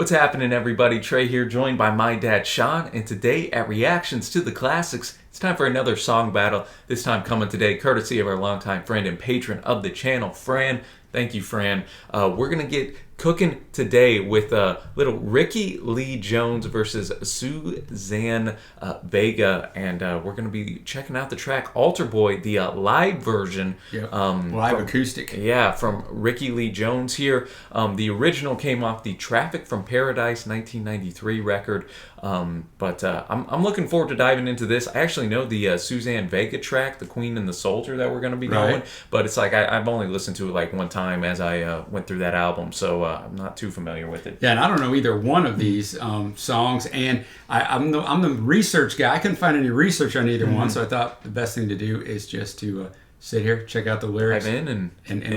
What's happening, everybody? Trey here, joined by my dad, Sean, and today at Reactions to the Classics, it's time for another song battle, this time coming today courtesy of our longtime friend and patron of the channel, Fran. Thank you, Fran. We're going to get cooking today with little Rickie Lee Jones versus Suzanne Vega, and we're going to be checking out the track Altar Boy, the live version. Yep. Live acoustic. Yeah, from Rickie Lee Jones here. The original came off the Traffic from Paradise 1993 record, but I'm looking forward to diving into this. I actually know the Suzanne Vega track, The Queen and the Soldier, that we're going to be going, but it's like I've only listened to it like one time as I went through that album, so I'm not too familiar with it. Yeah, and I don't know either one of these songs, and I'm the research guy. I couldn't find any research on either one, so I thought the best thing to do is just to sit here, check out the lyrics, dive in and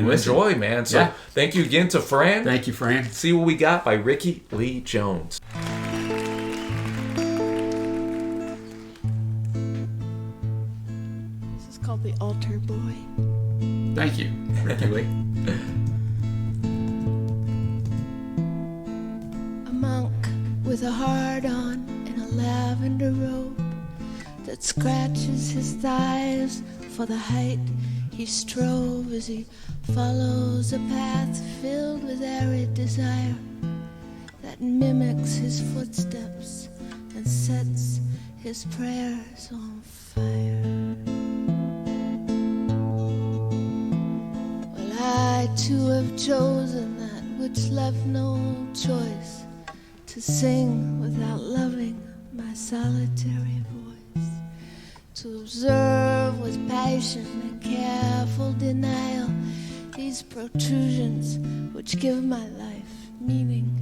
listen. Enjoy, man. So Thank you again to Fran. Thank you, Fran. See what we got by Rickie Lee Jones. This is called The Altar Boy. Thank you, Rickie Lee. A monk with a heart on in a lavender robe that scratches his thighs for the height he strove as he follows a path filled with arid desire that mimics his footsteps and sets his prayers on fire. Well, I too have chosen that which left no choice, to sing without loving my solitary voice, to observe with passion and careful denial these protrusions which give my life meaning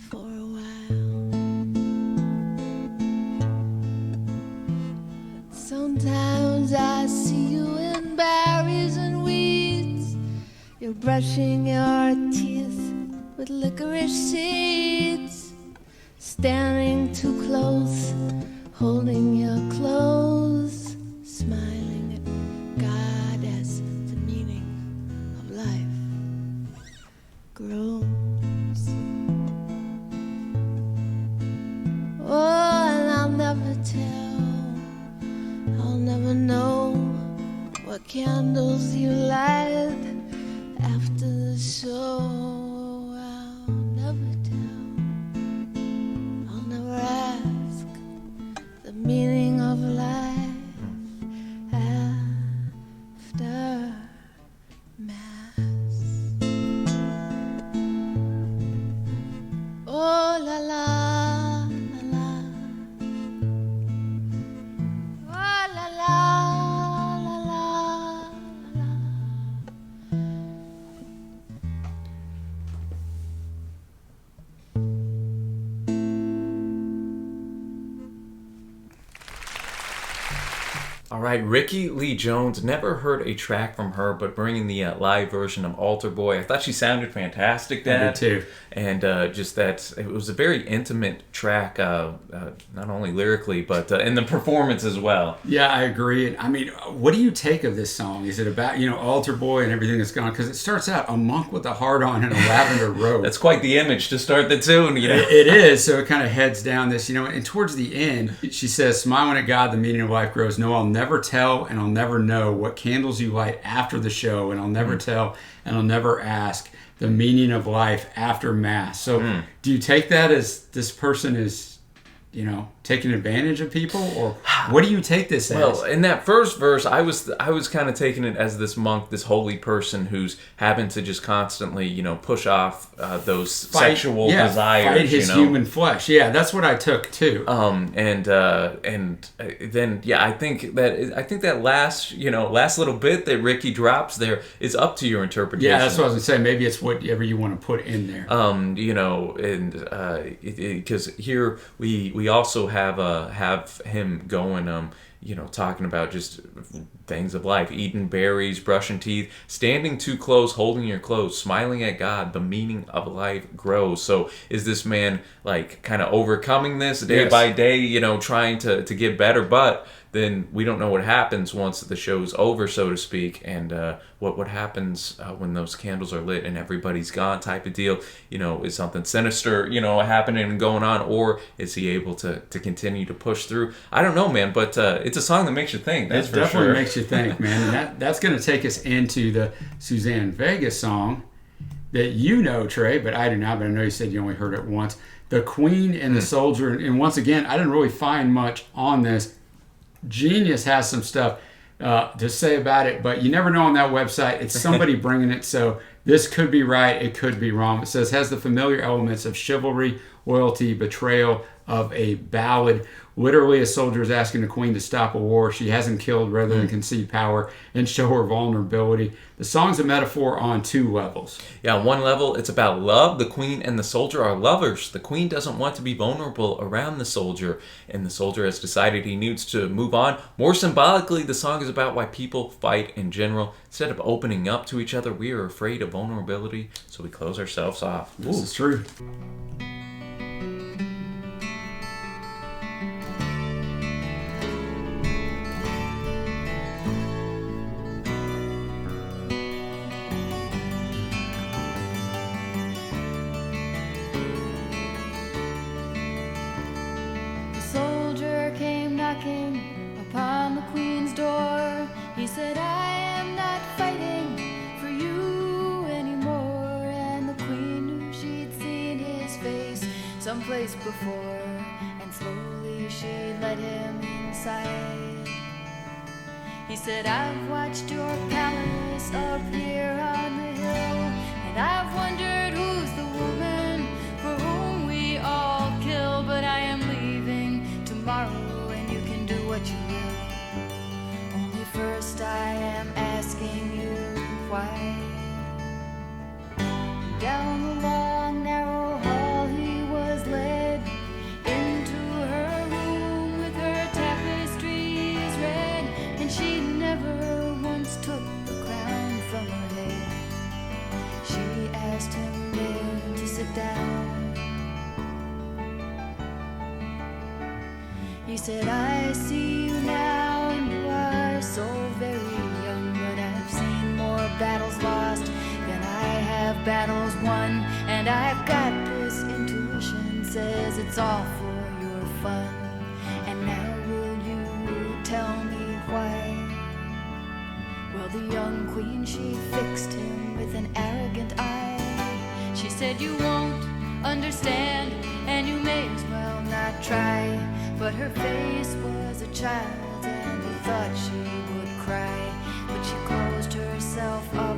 for a while. Sometimes I see you in berries and weeds, you're brushing your teeth with licorice seeds, standing too close, holding your clothes, smiling at God as the meaning of life grows. Oh, and I'll never tell, I'll never know what candles you light after the show. I'll never tell, I'll never ask the meaning of life after Mass. Oh, la la, la la. Oh, la la, la la, la. All right, Rickie Lee Jones. Never heard a track from her, but bringing the live version of Altar Boy. I thought she sounded fantastic, Dad. I did too. And just that, it was a very intimate track, not only lyrically, but in the performance as well. Yeah, I agree. I mean, what do you take of this song? Is it about, Altar Boy and everything that's gone on? Because it starts out, a monk with a heart on and a lavender robe. That's quite the image to start the tune, It is. So it kind of heads down this, and towards the end, she says, smiling at God, the meaning of life grows. No, I'll never tell and I'll never know what candles you light after the show, and I'll never tell and I'll never ask the meaning of life after Mass. So do you take that as this person is, taking advantage of people, or what do you take this as? Well, in that first verse, I was kind of taking it as this monk, this holy person who's having to just constantly, push off those sexual desires, fight his human flesh. Yeah, that's what I took too. And then I think that last little bit that Rickie drops there is up to your interpretation. Yeah, that's what I was gonna say. Maybe it's whatever you want to put in there. Because here we also have him going, talking about just things of life, eating berries, brushing teeth, standing too close, holding your clothes, smiling at God, the meaning of life grows. So is this man like kind of overcoming this day by day, trying to get better, but then we don't know what happens once the show's over, so to speak, and what happens when those candles are lit and everybody's gone type of deal. Is something sinister, happening and going on, or is he able to continue to push through? I don't know, man, but it's a song that makes you think. That's for sure. It definitely makes you think, man. And that's going to take us into the Suzanne Vega song that Trey, but I do not, but I know you said you only heard it once. The Queen and the Soldier, and once again, I didn't really find much on this. Genius has some stuff to say about it, but you never know on that website. It's somebody bringing it, so this could be right, it could be wrong. It says, has the familiar elements of chivalry, loyalty, betrayal of a ballad. Literally, a soldier is asking the queen to stop a war she hasn't killed rather than concede power and show her vulnerability. The song's a metaphor on two levels. Yeah, on one level, it's about love. The queen and the soldier are lovers. The queen doesn't want to be vulnerable around the soldier, and the soldier has decided he needs to move on. More symbolically, the song is about why people fight in general. Instead of opening up to each other, we are afraid of vulnerability, so we close ourselves off. This is true. Upon the queen's door, he said, I am not fighting for you anymore. And the queen knew she'd seen his face someplace before, and slowly she led him inside. He said, I've watched your palace up here on the hill, and I've wondered who's the woman for whom we all kill. But I am leaving tomorrow, what you will. Only first I am asking you why. Down the long narrow hall he was led, into her room with her tapestries red, and she never once took the crown from her head. She asked him there to sit down. He said, I see you now, and you are so very young, but I've seen more battles lost than I have battles won, and I've got this intuition, says it's all for your fun. And now will you tell me why? Well, the young queen, she fixed him with an arrogant eye. She said, you won't understand, and you may as well not try. But her face was a child, and he thought she would cry. But she closed herself up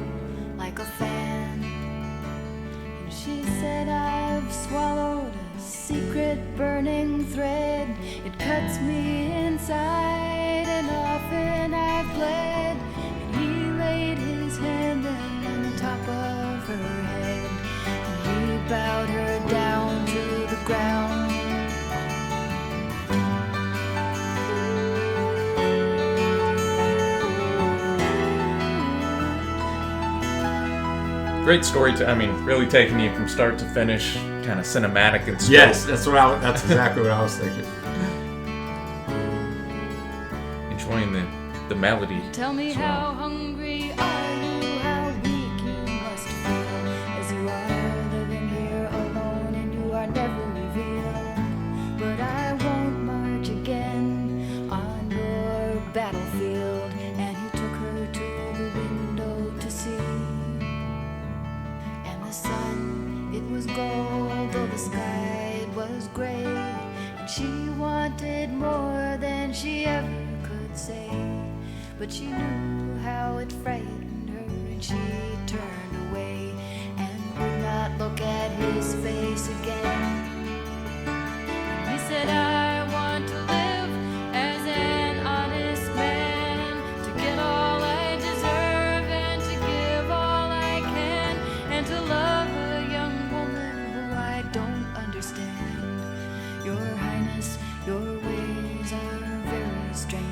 like a fan, and she said, I've swallowed a secret burning thread. It cuts me inside, and often I've bled. And he laid his hand then on the top of her head, and he bowed her down to the ground. Great story. Really taking you from start to finish, kind of cinematic and stuff. Yes, that's exactly what I was thinking. Enjoying the melody. Tell me how hungry are you, how weak you must feel, as you are living here alone and you are never revealed. But I won't march again on your battlefield. And he took her to the window to see. The sun, it was gold, though the sky, it was gray, and she wanted more than she ever could say. But she knew how it frightened her, and she turned away and would not look at his face again. And he said, I want to live as an honest man, to get all I deserve and to give all I can, and to love a young woman who I don't understand. Your Highness, your ways are very strange.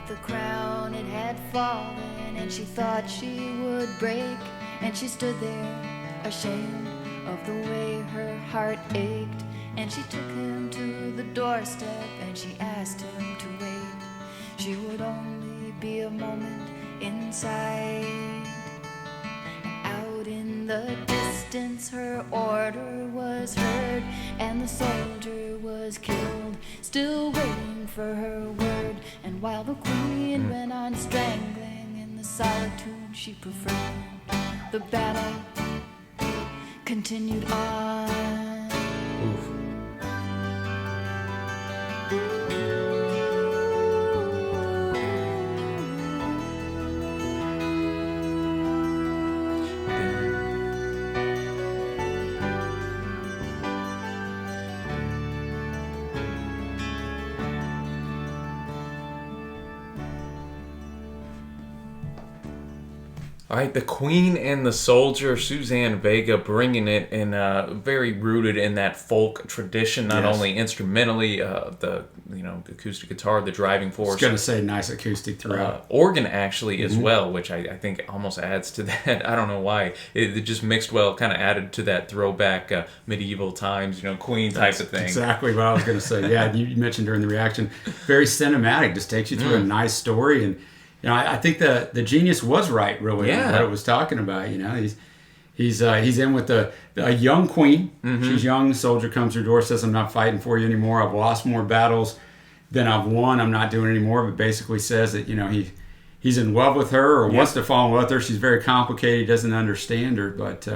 But the crown, it had fallen, and she thought she would break. And she stood there, ashamed of the way her heart ached. And she took him to the doorstep, and she asked him to wait. She would only be a moment inside. Out in the distance, her order was heard, and the soldier was killed, still waiting for her word. And while the queen went on strangling in the solitude she preferred, the battle continued on. Oof. All right, the Queen and the Soldier, Suzanne Vega, bringing it in, very rooted in that folk tradition. Not only instrumentally, the acoustic guitar, the driving force. I was going to say nice acoustic throughout. Organ actually as well, which I think almost adds to that. I don't know why it just mixed well, kind of added to that throwback medieval times, Queen type of thing. Exactly what I was going to say. Yeah, you mentioned during the reaction, very cinematic. Just takes you through a nice story. And I think the genius was right, really, on what it was talking about. He's in with a young queen. She's young. The soldier comes to her door, says, "I'm not fighting for you anymore. I've lost more battles than I've won. I'm not doing it anymore." But basically says that he's in love with her or wants to fall in love with her. She's very complicated. He doesn't understand her, but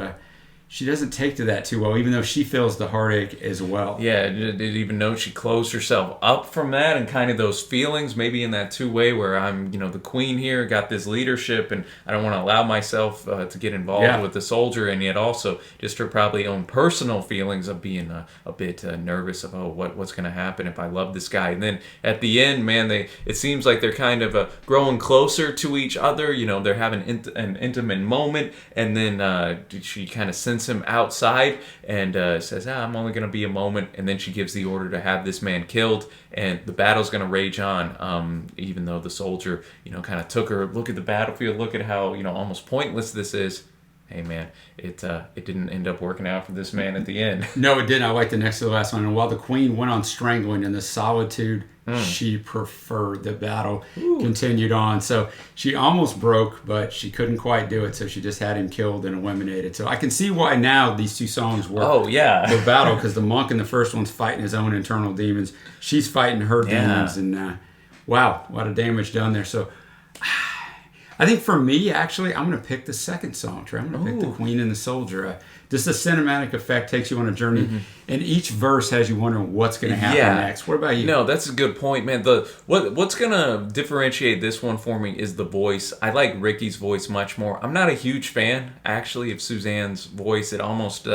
she doesn't take to that too well, even though she feels the heartache as well. Yeah, did even know she closed herself up from that and kind of those feelings, maybe in that two-way where I'm, the queen here, got this leadership, and I don't want to allow myself to get involved with the soldier, and yet also just her probably own personal feelings of being a bit nervous of, what's going to happen if I love this guy. And then at the end, man, it seems like they're kind of growing closer to each other. They're having an intimate moment, and then she kind of sends him outside and says, "I'm only going to be a moment," and then she gives the order to have this man killed, and the battle's going to rage on, even though the soldier kind of took her. Look at the battlefield, look at how almost pointless this is. Hey man, it didn't end up working out for this man at the end. No, it didn't. I like the next to the last one. And while the queen went on strangling in the solitude, she preferred. The battle continued on. So she almost broke, but she couldn't quite do it. So she just had him killed and eliminated. So I can see why now these two songs work. Oh yeah, the battle, because the monk in the first one's fighting his own internal demons. She's fighting her demons, and wow, a lot of damage done there. So I think for me, actually, I'm going to pick the second song, Trey. I'm going to pick the Queen and the Soldier. Just the cinematic effect takes you on a journey, and each verse has you wondering what's going to happen next. What about you? No, that's a good point, man. What's going to differentiate this one for me is the voice. I like Rickie's voice much more. I'm not a huge fan, actually, of Suzanne's voice. It almost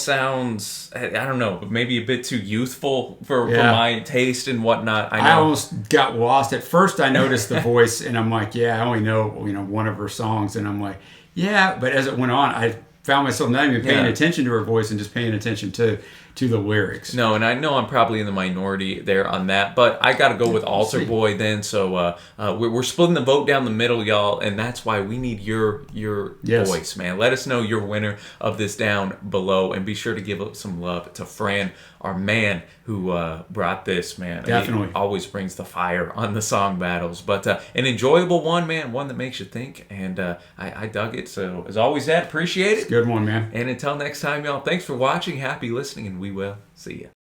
sounds, I don't know, maybe a bit too youthful for my taste and whatnot. I almost got lost. At first I noticed the voice and I'm like, I only know one of her songs, and I'm like, but as it went on, I found myself not even paying attention to her voice and just paying attention to the lyrics. No, and I know I'm probably in the minority there on that, but I got to go with Altar Boy then. So we're splitting the vote down the middle, y'all, and that's why we need your voice, man. Let us know your winner of this down below, and be sure to give some love to Fran, our man who brought this, man. Definitely. He always brings the fire on the song battles, but an enjoyable one, man, one that makes you think, and I dug it. So as always, Dad, appreciate it. It's a good one, man. And until next time, y'all, thanks for watching, happy listening, and we will see you.